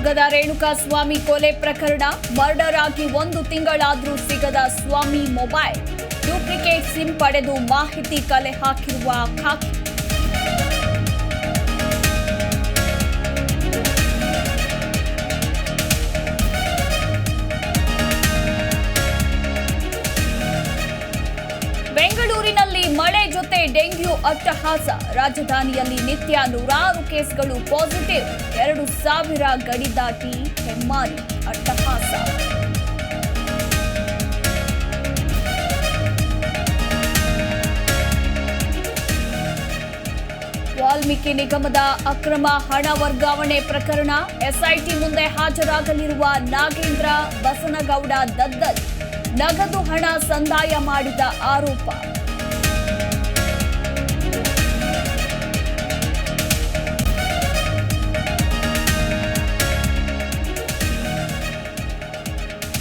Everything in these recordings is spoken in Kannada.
ಚಿತ್ರದುರ್ಗದ ರೇಣುಕಾಸ್ವಾಮಿ ಕೊಲೆ ಪ್ರಕರಣ ಮರ್ಡರ್ ಆಗಿ 1 ತಿಂಗಳಾದರೂ ಸಿಗದ ಸ್ವಾಮಿ ಮೊಬೈಲ್ ಡೂಪ್ಲಿಕೇಟ್ ಸಿಮ್ ಪಡೆದು ಮಾಹಿತಿ ಕಲೆ ಹಾಕಿರುವ ಖಾಕಿ. ಬೆಂಗಳೂರಿನಲ್ಲಿ ಮಳೆ ಜೊತೆ ಡೆಂಗ್ಯೂ ಅಟ್ಟಹಾಸ. ರಾಜಧಾನಿಯಲ್ಲಿ ನಿತ್ಯ ನೂರಾರು ಕೇಸ್ಗಳು ಪಾಸಿಟಿವ್. 2,000 ಗಡಿ ದಾಟಿ ಹೆಮ್ಮಾರಿ ಅಟ್ಟಹಾಸ. ವಾಲ್ಮೀಕಿ ನಿಗಮದ ಅಕ್ರಮ ಹಣ ವರ್ಗಾವಣೆ ಪ್ರಕರಣ ಎಸ್ಐಟಿ ಮುಂದೆ ಹಾಜರಾಗಲಿರುವ ನಾಗೇಂದ್ರ ಬಸನಗೌಡ ದದ್ದಲ್. ನಗದು ಹಣ ಸಂದಾಯ ಮಾಡಿದ ಆರೋಪ.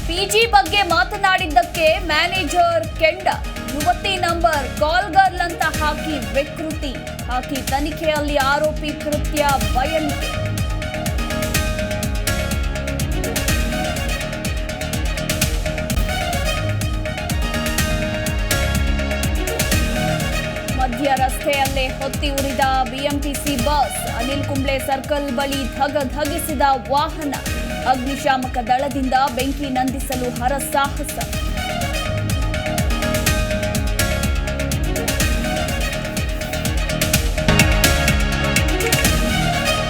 ಪಿಜಿ ಬಗ್ಗೆ ಮಾತನಾಡಿದ್ದಕ್ಕೆ ಮ್ಯಾನೇಜರ್ ಕೆಂಡ. ಯುವತಿ ನಂಬರ್ ಕಾಲ್ ಗರ್ಲ್ ಅಂತ ಹಾಕಿ ವಿಕೃತಿ. ಹಾಕಿ ತನಿಖೆಯಲ್ಲಿ ಆರೋಪಿ ಕೃತ್ಯ ಬಯಲಿಗೆ. ಮಧ್ಯ ರಸ್ತೆಯಲ್ಲೇ ಹೊತ್ತಿ ಉರಿದ BMTC bus. Anil Kumble circle ಬಳಿ ಧಗಧಗಿಸಿದ ವಾಹನ. ಅಗ್ನಿಶಾಮಕ ದಳದಿಂದ ಬೆಂಕಿ ನಂದಿಸಲು ಹರಸಾಹಸ.